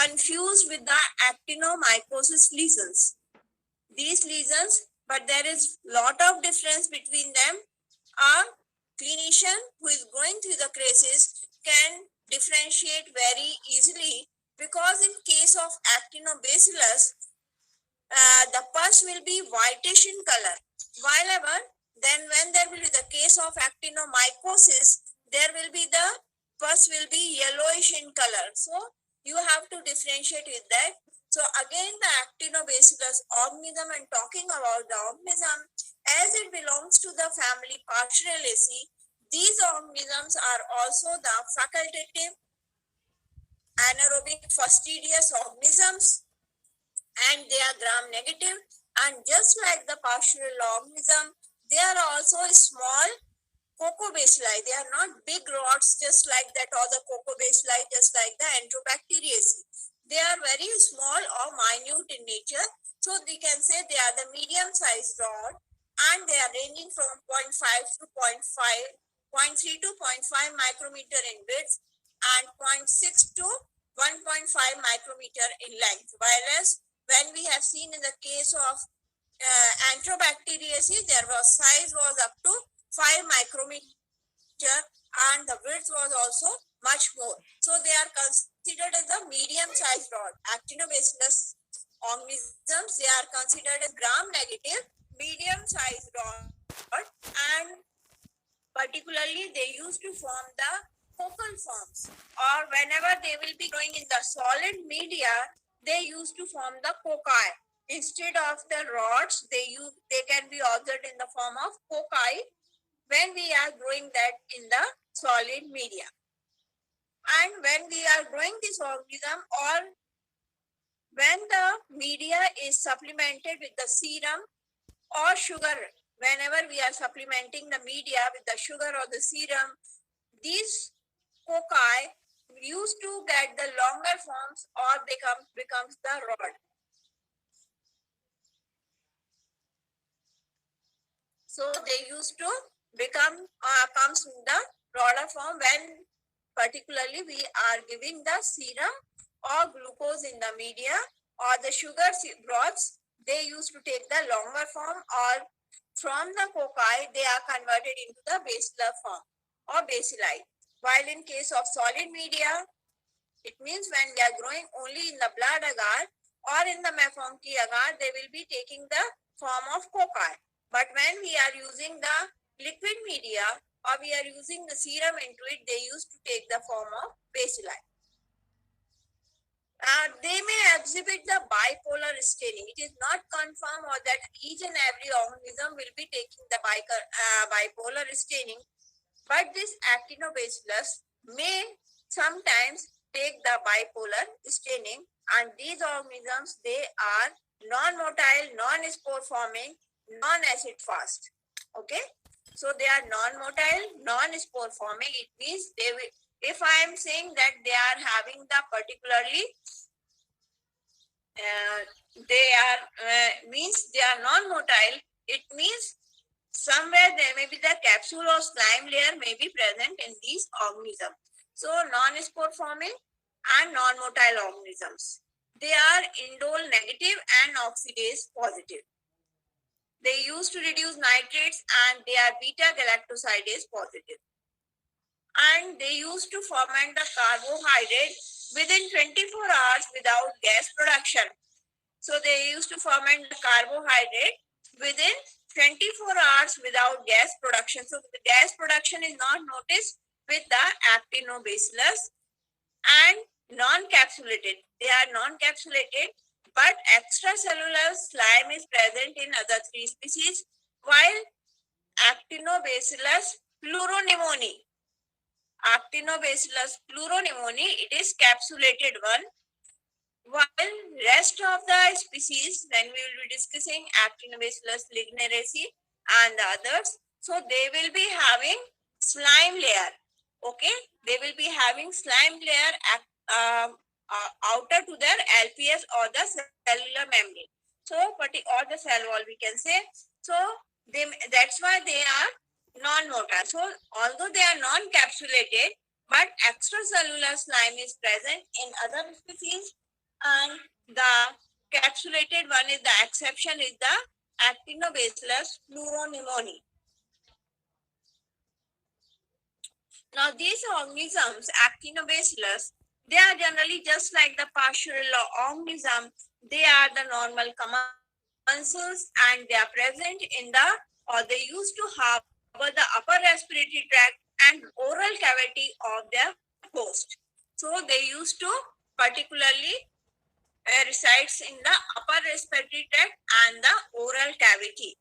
confused with the actinomycosis lesions. These lesions, but there is lot of difference between them. A clinician who is going through the crisis can differentiate very easily, because in case of actinobacillus, the pus will be whitish in color. However, then when there will be the case of actinomycosis, there will be the pus will be yellowish in color. So you have to differentiate with that. So again, the actinobacillus organism, and talking about the organism, as it belongs to the family Pasteurellacea, these organisms are also the facultative anaerobic fastidious organisms, and they are gram negative. And just like the pastoral organism, they are also small cocobacilli. They are not big rods just like that, or the cocobacilli just like the Enterobacteriaceae. They are very small or minute in nature. So we can say they are the medium-sized rod, and they are ranging from 0.5 to 0.3 to 0.5 micrometer in width, and 0.6 to 1.5 micrometer in length. Whereas when we have seen in the case of Enterobacteriaceae, their size was up to 5 micrometer, and the width was also much more. So they are considered as the medium-sized rod. Actinobacillus organisms, they are considered as gram-negative, medium-sized rod, and particularly they used to form the focal forms, or whenever they will be growing in the solid media, they used to form the foci. Instead of the rods, they can be observed in the form of foci when we are growing that in the solid media. And when we are growing this organism, or when the media is supplemented with the serum or sugar, whenever we are supplementing the media with the sugar or the serum, these foci used to get the longer forms, or becomes the rod. So they used to become comes in the rodder form when particularly we are giving the serum or glucose in the media, or the sugar broths. They used to take the longer form, or from the foci they are converted into the basilar form or bacilli. While in case of solid media, it means when they are growing only in the blood agar or in the Maffonki agar, they will be taking the form of foci. But when we are using the liquid media, or we are using the serum into it, they used to take the form of bacilli. They may exhibit the bipolar staining. It is not confirmed or that each and every organism will be taking the bipolar staining, but this actinobacillus may sometimes take the bipolar staining, and these organisms, they are non-motile, non-spore forming, non-acid fast. Okay, so they are non-motile, non-spore forming. It means they will, if I am saying that they are having the particularly they are means they are non-motile, it means somewhere there may be the capsule or slime layer may be present in these organisms. So non-spore forming and non-motile organisms, they are indole negative and oxidase positive. They used to reduce nitrates, and they are beta-galactosidase positive. And they used to ferment the carbohydrate within 24 hours without gas production. So they used to ferment the carbohydrate within 24 hours without gas production. So the gas production is not noticed with the actinobacillus. And non-capsulated, they are non-capsulated, but extracellular slime is present in other 3 species, while Actinobacillus pleuropneumoniae, it is capsulated one, while rest of the species, when we will be discussing Actinobacillus ligneraceae and the others, so they will be having slime layer. Okay, they will be having slime layer outer to their LPS or the cellular membrane. So, or the cell wall we can say. So, that's why they are non-motile. So, although they are non-capsulated, but extracellular slime is present in other species, and the capsulated one is the exception is the Actinobacillus pleuropneumoniae. Now these organisms, Actinobacillus, they are generally just like the Pasteurella organism. They are the normal commensals and they are present in the, or they used to harbor the upper respiratory tract and oral cavity of their host. So they used to particularly resides in the upper respiratory tract and the oral cavity,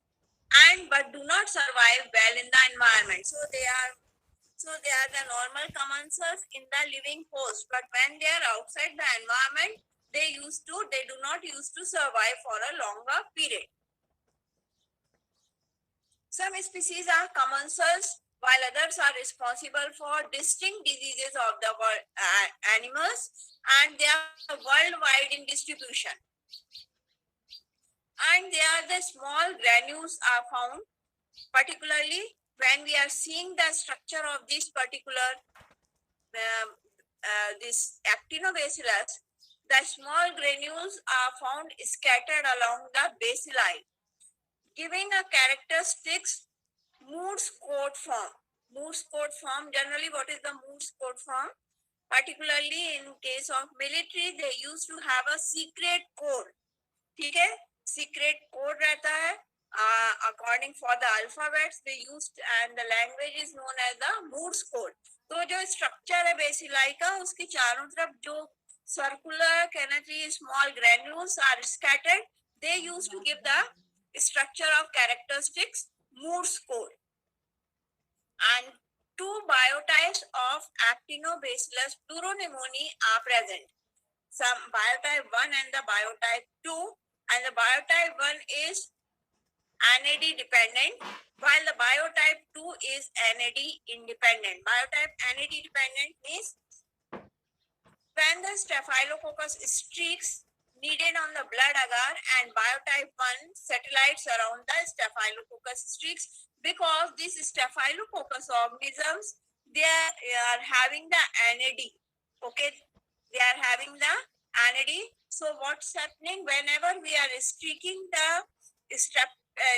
and but do not survive well in the environment. So they are the normal commensals in the living host, but when they are outside the environment, they do not used to survive for a longer period. Some species are commensals, while others are responsible for distinct diseases of the animals, and they are worldwide in distribution. And they are the small granules are found, particularly when we are seeing the structure of this particular this Actinobacillus. The small granules are found scattered along the bacilli, giving a characteristics Morse code form. Morse code form, generally what is the Morse code form? Particularly in case of military, they used to have a secret code. ठीक है, secret code रहता है. According for the alphabets they used, and the language is known as the Morse code. तो जो structure है bacilli का, उसके चारों तरफ जो सर्कुलर कहना चाहिए small granules are scattered, they used to give the structure of characteristics Morse code. And two biotypes of Actinobacillus pleuropneumoniae are present. Some biotype 1 and the biotype 2, and the biotype 1 is NAD dependent, while the biotype 2 is NAD independent. Biotype NAD dependent means when the Staphylococcus streaks needed on the blood agar, and biotype 1 satellites around the Staphylococcus streaks, because these Staphylococcus organisms, they are having the NAD. Okay, they are having the NAD. So what's happening whenever we are streaking the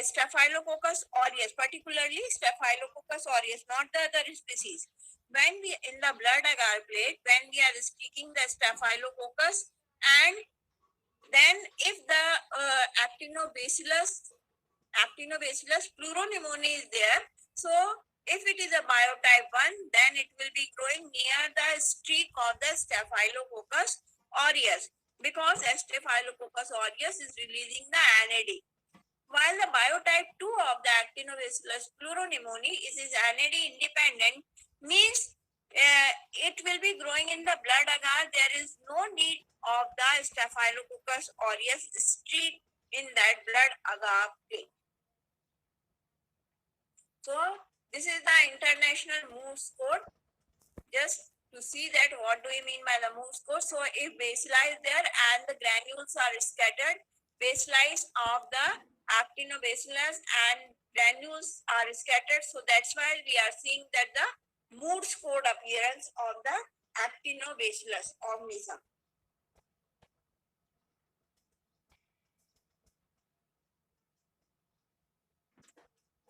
Staphylococcus aureus, particularly Staphylococcus aureus, not the other species. When we in the blood agar plate, when we are streaking the Staphylococcus, and then if the Actinobacillus pleuropneumoniae is there, so if it is a biotype 1, then it will be growing near the streak of the Staphylococcus aureus, because Staphylococcus aureus is releasing the NAD. While the biotype 2 of the Actinobacillus pleuropneumoniae is NAD independent, means it will be growing in the blood agar. There is no need of the Staphylococcus aureus streak in that blood agar plate. So this is the international Morse code. Just to see that what do we mean by the Morse code. So if bacilli is there and the granules are scattered, bacilli of the Actinobacillus and granules are scattered. So that's why we are seeing that the Morse code appearance of the Actinobacillus organism.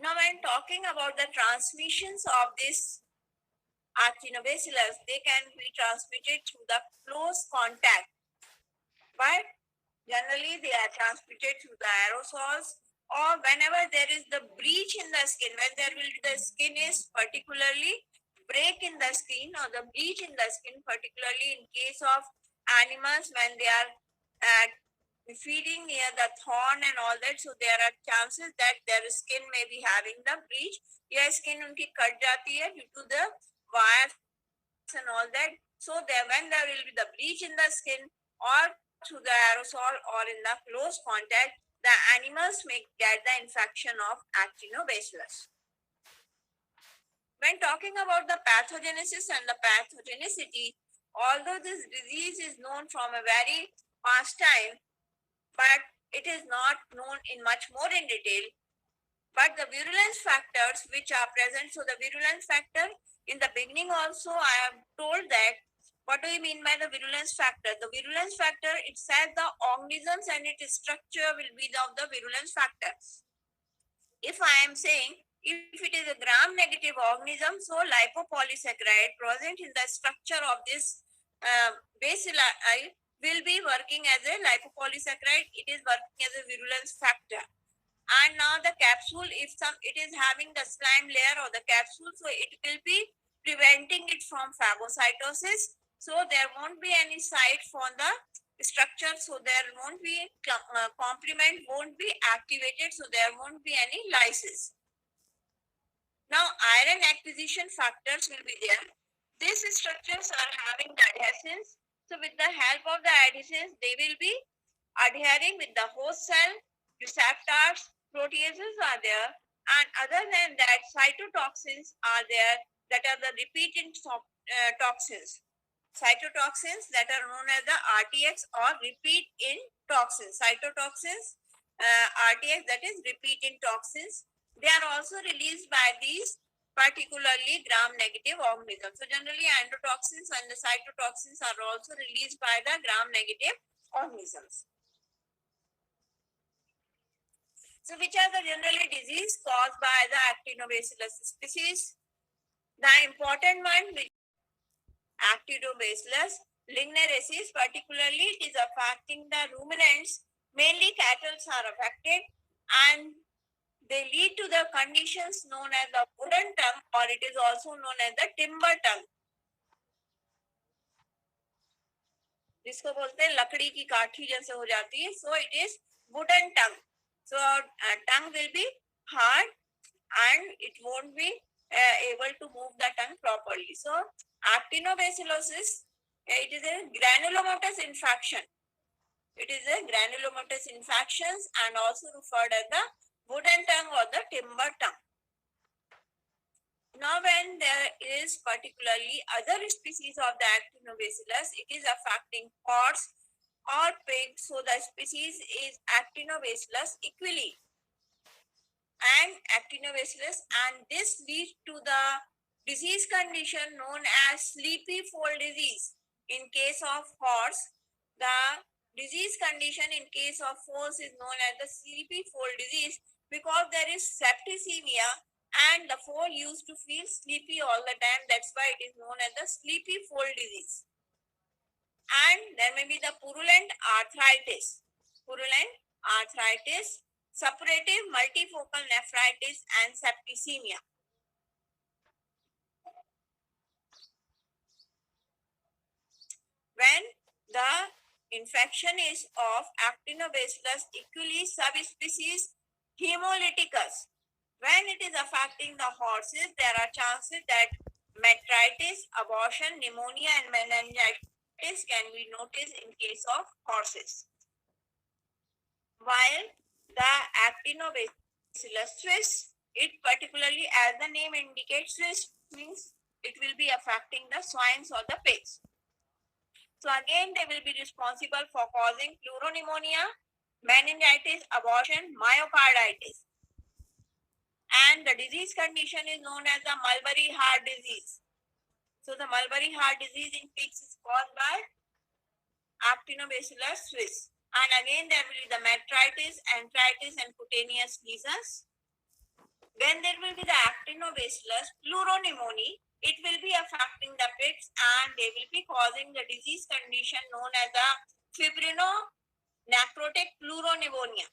Now when talking about the transmissions of this Actinobacillus, they can be transmitted through the close contact, but generally they are transmitted through the aerosols, or whenever there is the breach in the skin, when there will be the skin is particularly break in the skin or the breach in the skin, particularly in case of animals when they are feeding near the thorn and all that, so there are chances that their skin may be having the breach, या skin उनकी cut जाती है due to the wires and all that. So there, when there will be the breach in the skin or through the aerosol or in the close contact, the animals may get the infection of Actinobacillus. When talking about the pathogenesis and the pathogenicity, although this disease is known from a very past time, but it is not known in much more in detail. But the virulence factors which are present, so the virulence factor in the beginning also I have told that What do you mean by the virulence factor? The virulence factor, it says the organisms and its structure will be of the virulence factor. If I am saying if it is a gram-negative organism, so lipopolysaccharide present in the structure of this bacilli will be working as a lipopolysaccharide. It is working as a virulence factor. And now the capsule, if it is having the slime layer or the capsule, so it will be preventing it from phagocytosis. So there won't be any site for the structure, so there won't be complement won't be activated, so there won't be any lysis. Now iron acquisition factors will be there. These structures are having the adhesins, so with the help of the adhesins they will be adhering with the host cell, receptors, proteases are there, and other than that cytotoxins are there, that are the repeating toxins. Cytotoxins that are known as the RTX or repeat in toxins. Cytotoxins, RTX, that is repeat in toxins. They are also released by these particularly gram-negative organisms. So generally endotoxins and the cytotoxins are also released by the gram-negative organisms. So which are the generally disease caused by the Actinobacillus species? The important one, which Actinobacillus ligneraceus, particularly it is affecting the ruminants, mainly cattle are affected, and they lead to the conditions known as the wooden tongue, or it is also known as the timber tongue. जिसको बोलते हैं लकड़ी की काठी जैसे हो जाती है, so it is wooden tongue. So tongue will be hard and it won't be able to move the tongue properly. So actinobacillosis, it is a granulomatous infection. It is a granulomatous infections and also referred as the wooden tongue or the timber tongue. Now when there is particularly other species of the Actinobacillus, it is affecting horse or pig, so the species is Actinobacillus equili and Actinobacillus, and this leads to the disease condition known as sleepy foal disease. In case of horse, the disease condition in case of foals is known as the sleepy foal disease because there is septicemia and the foal used to feel sleepy all the time. That's why it is known as the sleepy foal disease. And there may be the purulent arthritis. Purulent arthritis, suppurative multifocal nephritis, and septicemia. When the infection is of Actinobacillus equili subspecies hemolyticus, when it is affecting the horses, there are chances that metritis, abortion, pneumonia, and meningitis can be noticed in case of horses. While the Actinobacillus suis, it particularly, as the name indicates, suis means it will be affecting the swines or the pigs. So again, they will be responsible for causing pleuropneumonia, meningitis, abortion, myocarditis. And the disease condition is known as the mulberry heart disease. So the mulberry heart disease in pigs is caused by Actinobacillus suis. And again, there will be the metritis, enteritis, and cutaneous lesions. Then there will be the Actinobacillus pleuropneumonia. It will be affecting the pigs and they will be causing the disease condition known as the fibrinonecrotic pleuropneumonia.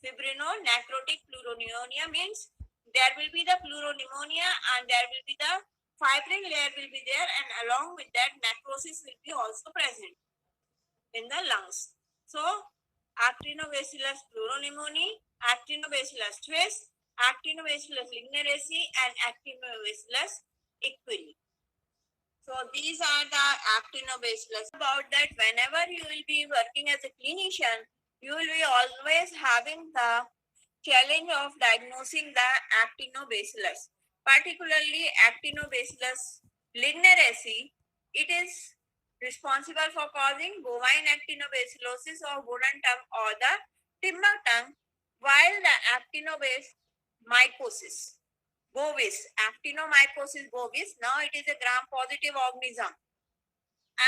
Fibrinonecrotic pleuropneumonia means there will be the pleuropneumonia and there will be the fibrin layer will be there, and along with that necrosis will be also present in the lungs. So Actinobacillus pleuropneumonia, Actinobacillus suis, Actinobacillus ligneraceae, and Actinobacillus equili. So these are the Actinobacillus. About that, whenever you will be working as a clinician, you will be always having the challenge of diagnosing the Actinobacillus, particularly Actinobacillus ligneraceae. It is responsible for causing bovine actinobacillosis or wooden tongue or the timber tongue, while the Actinobacillus mycosis bovis, Actinomycosis bovis, now it is a gram-positive organism.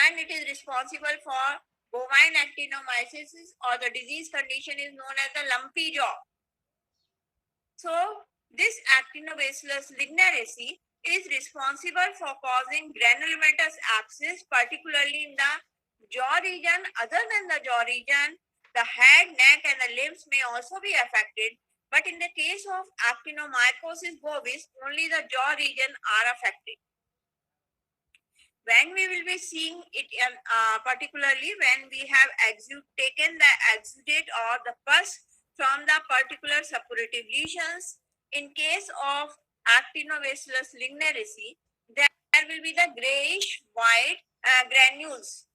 and it is responsible for bovine actinomycosis, or the disease condition is known as the lumpy jaw. So this actinobacillus ligneraceae is responsible for causing granulomatous abscess, particularly in the jaw region. Other than the jaw region, the head, neck, and the limbs may also be affected. But in the case of actinomycosis bovis, only the jaw region are affected. When we will be seeing it, particularly when we have taken the exudate or the pus from the particular suppurative lesions, in case of actinobacillus ligneraceae, there will be the grayish white granules,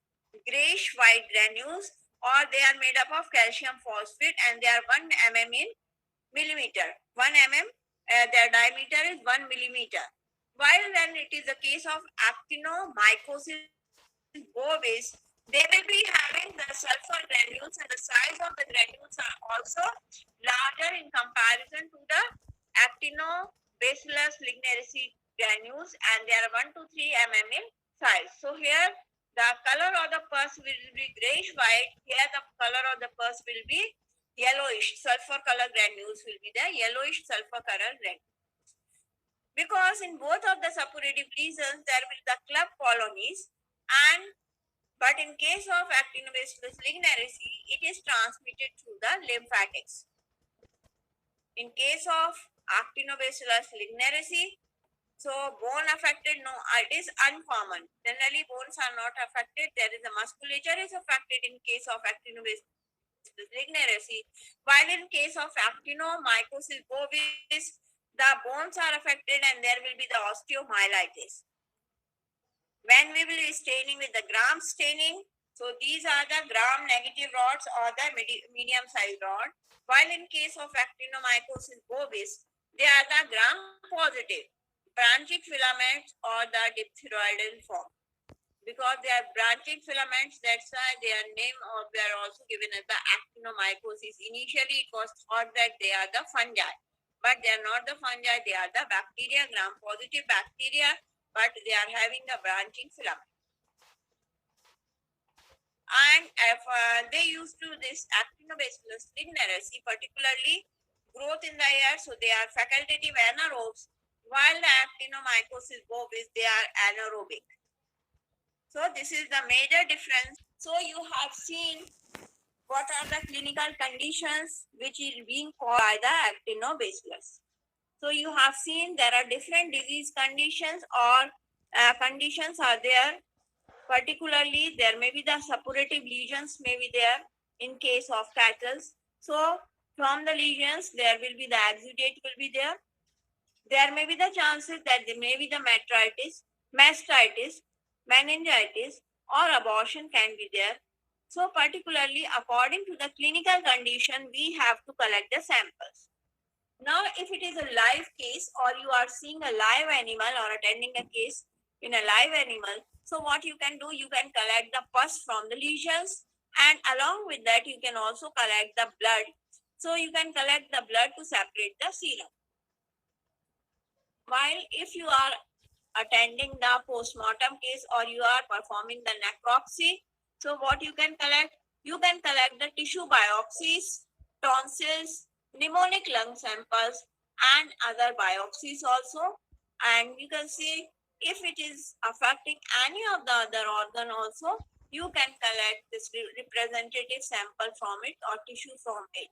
or they are made up of calcium phosphate, and they are 1 mm in millimeter. 1 mm, their diameter is 1 millimeter. While when it is a case of actinomycosis bovis, they will be having the sulfur granules, and the size of the granules are also larger in comparison to the actinobacillus ligneraceae granules, and they are 1 to 3 mm in size. So here the color of the pus will be grayish white. Here the color of the pus will be yellowish. Sulfur color granules will be the yellowish sulfur color granules. Because in both of the suppurative lesions there will be the club colonies, but in case of actinobacillus ligneraceae, it is transmitted through the lymphatics. In case of actinobacillus ligneraceae, so bone affected, no, it is uncommon. Generally bones are not affected. There is a musculature is affected in case of actinobacillus ligneraceae, while in case of actinomycosis bovis, the bones are affected and there will be the osteomyelitis. When we will be staining with the Gram staining, so these are the Gram negative rods or the medium size rod, while in case of actinomycosis bovis, they are the Gram positive branching filaments or the dipteroidal form. Because they are branching filaments, that's why their name, or they are also given as the actinomycosis. Initially, it was thought that they are the fungi, but they are not the fungi. They are the bacteria, gram-positive bacteria, but they are having the branching filament. And if they used to this actinobacillus ligneraceae, particularly growth in the air, so they are facultative anaerobes, while the actinomycosis bovis, they are anaerobic. So this is the major difference. So you have seen what are the clinical conditions which is being caused by the actinobacillus. So you have seen there are different disease conditions, or conditions are there. Particularly, there may be the suppurative lesions may be there in case of cattle. So from the lesions, there will be the exudate will be there. There may be the chances that there may be the mastitis, meningitis, or abortion can be there. So particularly according to the clinical condition, we have to collect the samples. Now, if it is a live case, or you are seeing a live animal or attending a case in a live animal, so what you can do, you can collect the pus from the lesions, and along with that, you can also collect the blood. So you can collect the blood to separate the serum. While if you are attending the post-mortem case, or you are performing the necropsy, so what you can collect? You can collect the tissue biopsies, tonsils, pneumonic lung samples, and other biopsies also. And you can see if it is affecting any of the other organ also, you can collect this representative sample from it or tissue from it.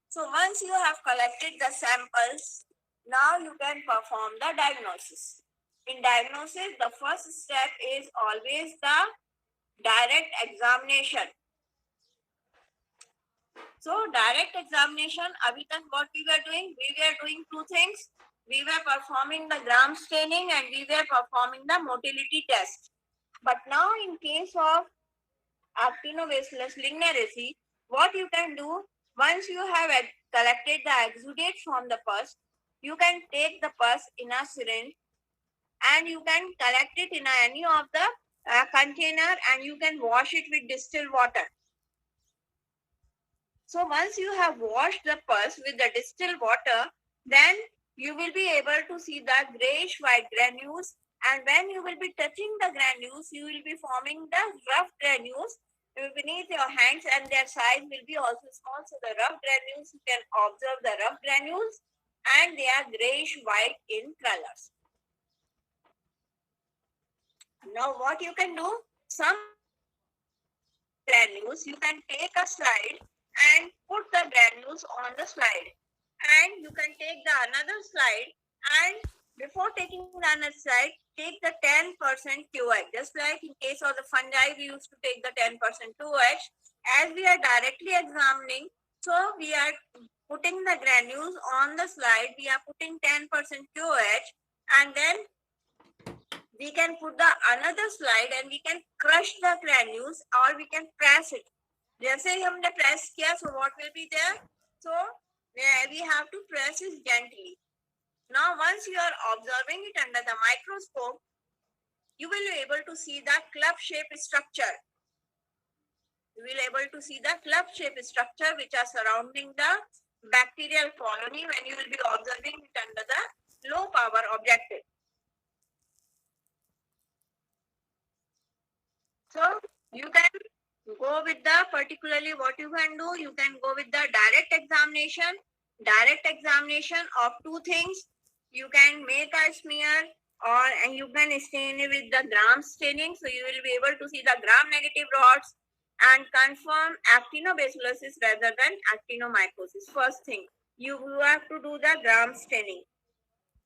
So once you have collected the samples, now you can perform the diagnosis. In diagnosis, the first step is always the direct examination. So direct examination, abhi tak what we were doing? We were doing two things. We were performing the Gram staining and we were performing the motility test. But now in case of actinobacillus ligneraceae, what you can do, once you have collected the exudate from the pus, you can take the pus in a syringe and you can collect it in any of the container, and you can wash it with distilled water. So once you have washed the pus with the distilled water, then you will be able to see the grayish white granules, And when you will be touching the granules, you will be forming the rough granules beneath your hands, and their size will be also small. So the rough granules, you can observe the rough granules, and they are grayish white in colors. Now what you can do, some granules, you can take a slide and put the granules on the slide, and you can take the another slide, and before taking the another slide, take the 10% QH. Just like in case of the fungi, we used to take the 10% QH. As we are directly examining, so we are putting the granules on the slide, we are putting 10% QH, and then we can put the another slide and we can crush the granules, or we can press it. जैसे ही हमने press किया, so what will be there? So we have to press it gently. Now once you are observing it under the microscope, you will be able to see the club shape structure. You will be able to see the club shape structure which are surrounding the bacterial colony when you will be observing it under the low power objective. So you can go with the, particularly what you can do, you can go with the direct examination of two things. You can make a smear, or and you can stain it with the gram staining. So you will be able to see the gram negative rods and confirm actinobacillosis rather than actinomycosis. First thing, you have to do the gram staining.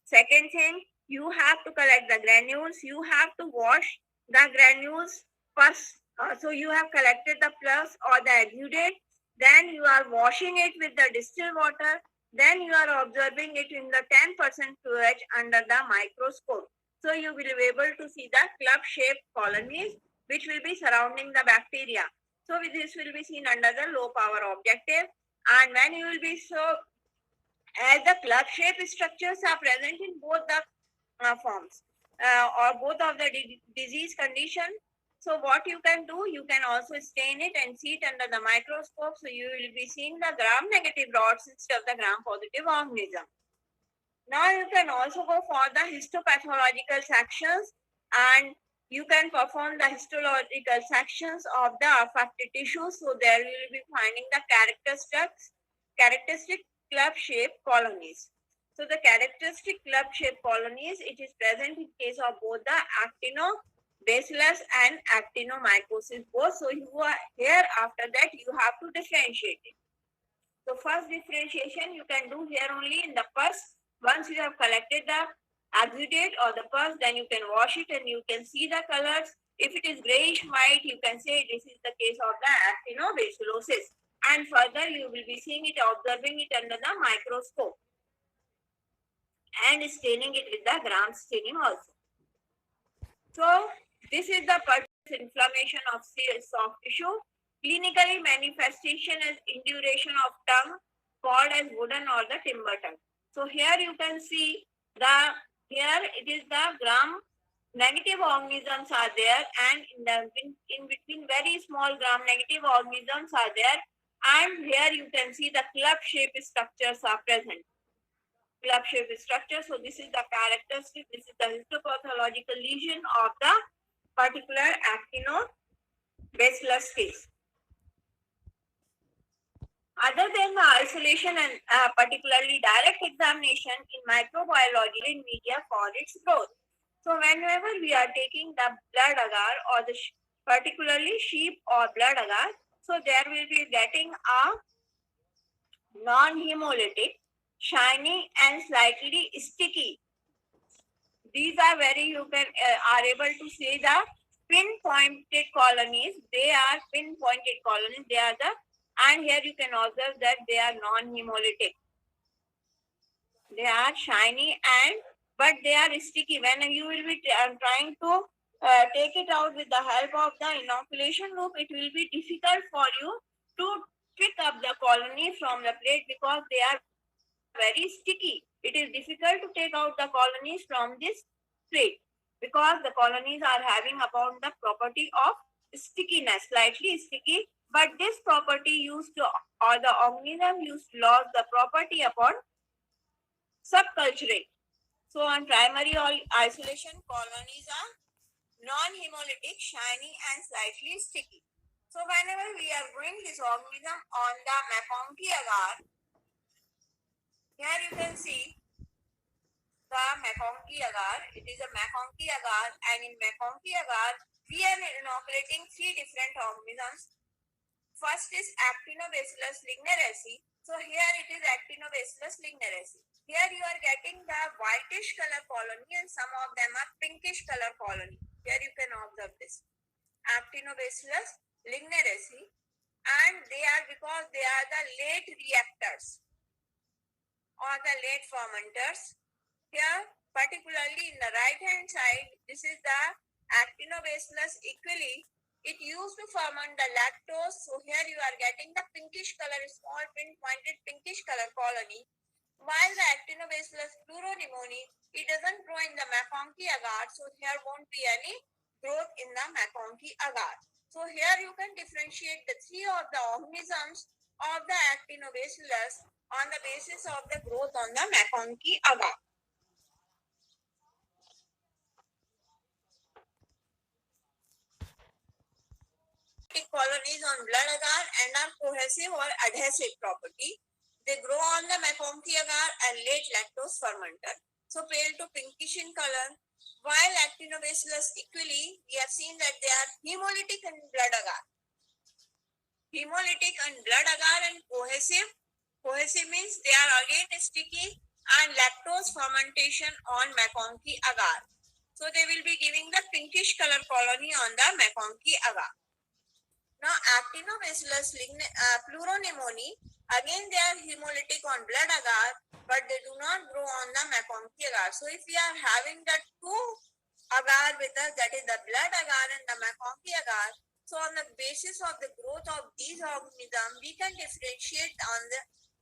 Second thing, you have to collect the granules. You have to wash the granules first. So you have collected the plus or the exudate. Then you are washing it with the distilled water. Then you are observing it in the 10% pH under the microscope. So you will be able to see the club-shaped colonies which will be surrounding the bacteria. So this will be seen under the low power objective. And when you will be as the club shape structures are present in both the forms or both of the disease condition. So what you can do, you can also stain it and see it under the microscope. So you will be seeing the gram negative rods instead of the gram positive organism. Now you can also go for the histopathological sections, and you can perform the histological sections of the affected tissues. So there you will be finding the characteristic club-shaped colonies. So the characteristic club-shaped colonies, it is present in case of both the actinobacillus and actinomycosis both. So you are here, after that you have to differentiate it. So first differentiation you can do here only in the pus. Once you have collected the exudate or the pus, then you can wash it and you can see the colors. If it is grayish white, you can say this is the case of the actinobacillosis. And further, you will be seeing it, observing it under the microscope and staining it with the gram staining also. So this is the inflammation of soft tissue. Clinically, manifestation is induration of tongue called as wooden or the timber tongue. So here you can see here it is the gram negative organisms are there, and in between very small gram negative organisms are there, and here you can see the club shape structures are present. Club shape structure. So this is the characteristic. This is the histopathological lesion of the particular actinobacillus case. Other than the isolation and particularly direct examination in microbiology in media for its growth. So whenever we are taking the blood agar or the particularly sheep or blood agar, so there will be getting a non-hemolytic, shiny and slightly sticky. These are very, you can are able to see the pinpointed colonies. They are pinpointed colonies. They are the, and here you can observe that they are non-hemolytic. They are shiny and but they are sticky. When you will be trying to take it out with the help of the inoculation loop, it will be difficult for you to pick up the colony from the plate because they are very sticky. It is difficult to take out the colonies from this plate because the colonies are having upon the property of stickiness, slightly sticky, but this property used to, or the organism used to lose the property upon subculturing. So on primary isolation, colonies are non-hemolytic, shiny and slightly sticky. So whenever we are growing this organism on the MacConkey agar, here you can see the MacConkey agar. It is a MacConkey agar, and in MacConkey agar, we are inoculating three different organisms. First is Actinobacillus ligneraceae. So here it is Actinobacillus ligneraceae. Here you are getting the whitish color colony and some of them are pinkish color colony. Here you can observe this. Actinobacillus ligneraceae, and they are because they are the late reactors or the late fermenters. Here, particularly in the right hand side, this is the Actinobacillus equili. It used to ferment the lactose. So here you are getting the pinkish color, small pointed pinkish color colony. While the Actinobacillus pleuropneumoniae, it doesn't grow in the MacConkey agar, so here won't be any growth in the MacConkey agar. So here you can differentiate the three of the organisms of the Actinobacillus on the basis of the growth on the MacConkey agar. Colonies on blood agar and are cohesive or adhesive property. They grow on the MacConkey agar and late lactose fermenter. So pale to pinkish in color. While Actinobacillus equili, we have seen that they are hemolytic and blood agar. Hemolytic and blood agar and cohesive. Cohesive means they are again sticky and lactose fermentation on MacConkey agar. So they will be giving the pinkish color colony on the MacConkey agar. Now, Actinobacillus pleuropneumoniae, again they are hemolytic on blood agar, but they do not grow on the MacConkey agar. So, if we are having the two agar with us, that is the blood agar and the MacConkey agar, so on the basis of the growth of these organisms, we can differentiate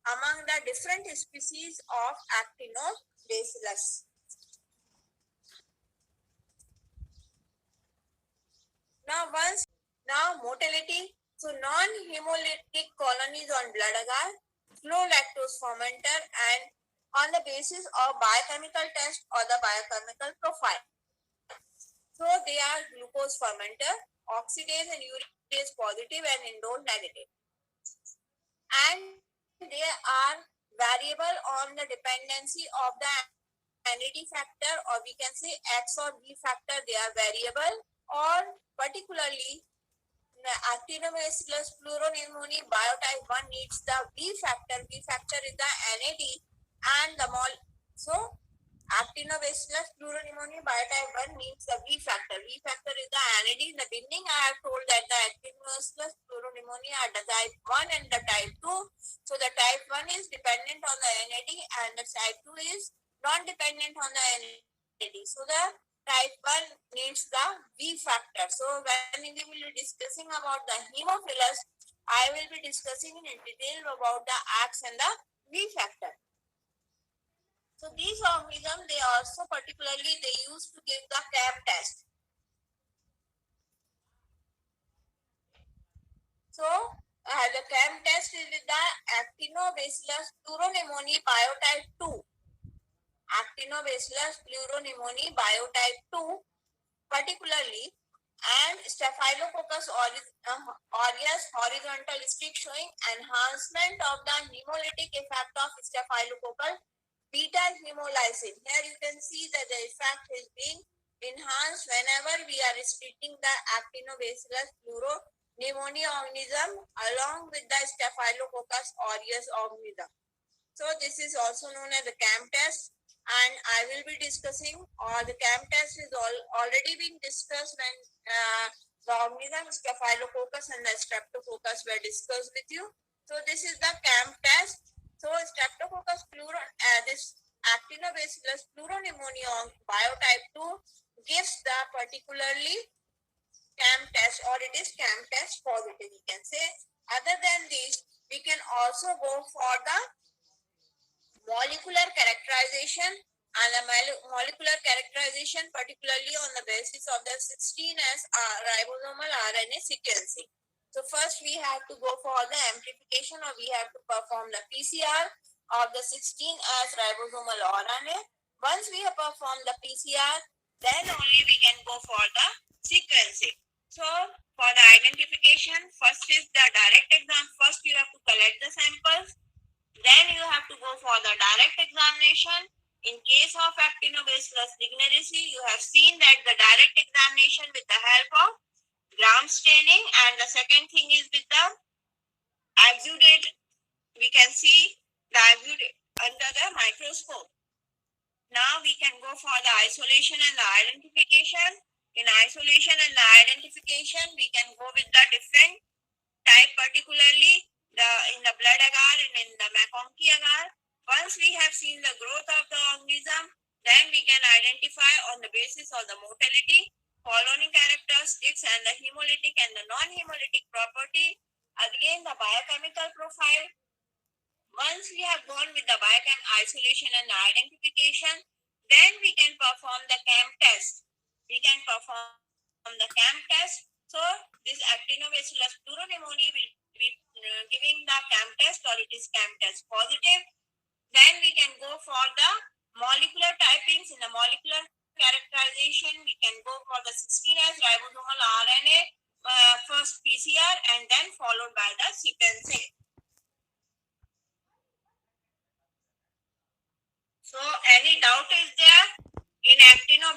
among the different species of Actinobacillus. Now motility. So non-hemolytic colonies on blood agar, slow lactose fermenter, and on the basis of biochemical test or the biochemical profile. So they are glucose fermenter, oxidase and urease positive and indole negative. And they are variable on the dependency of the NAD factor, or we can say X or V factor. They are variable, or particularly Actinobacillus pleuropneumoniae biotype 1 needs the V factor. V factor is the NAD and the so Actinobacillus pleuropneumoniae biotype 1 needs the V factor. V factor is the NAD. In the beginning, I have told that the Actinobacillus pleuropneumoniae are the type 1 and the type 2. So the type 1 is dependent on the NAD and the type 2 is non-dependent on the NAD. So the type 1 needs the V factor. So when we will be discussing about the Haemophilus, I will be discussing in detail about the X and the V factor. So these organisms, they also particularly they used to give the CAM test. So the CAM test is with the Actinobacillus pleuropneumoniae biotype 2. Actinobacillus pleuropneumoniae biotype 2 particularly, and Staphylococcus aureus horizontal stick showing enhancement of the hemolytic effect of Staphylococcus beta hemolysin. Here you can see that the effect is being enhanced whenever we are restricting the Actinobacillus pleuropneumoniae organism along with the Staphylococcus aureus organism. So this is also known as the CAM test. And I will be discussing, or the CAM test is already been discussed when the organism Staphylococcus and the Streptococcus were discussed with you. So this is the CAM test. So Streptococcus this Actinobacillus pleuropneumoniae biotype 2 gives the particularly CAM test, or it is CAM test positive, you can say. Other than this, we can also go for the molecular characterization, and the molecular characterization particularly on the basis of the 16S ribosomal RNA sequencing. So first we have to go for the amplification, or we have to perform the PCR of the 16S ribosomal RNA. Once we have performed the PCR, then only we can go for the sequencing. So for the identification, first is the direct exam. First you have to collect the samples. Then you have to go for the direct examination. In case of Actinobacillus lignarici, you have seen that the direct examination with the help of gram staining, and the second thing is with the exudate. We can see the exudate under the microscope. Now we can go for the isolation and the identification. In isolation and the identification, we can go with the different type, particularly in the blood agar and in the McConkey agar. Once we have seen the growth of the organism, then we can identify on the basis of the motility, colony characteristics, and the hemolytic and the non-hemolytic property. Again, the biochemical profile. Once we have gone with the biochem isolation and identification, then we can perform the CAM test. We can perform the CAM test. So this Actinobacillus pleuropneumonia will be giving the CAM test, or it is CAM test positive. Then we can go for the molecular typings. In the molecular characterization, we can go for the 16S ribosomal RNA, first PCR, and then followed by the sequencing. So any doubt is there in Actinobacillus?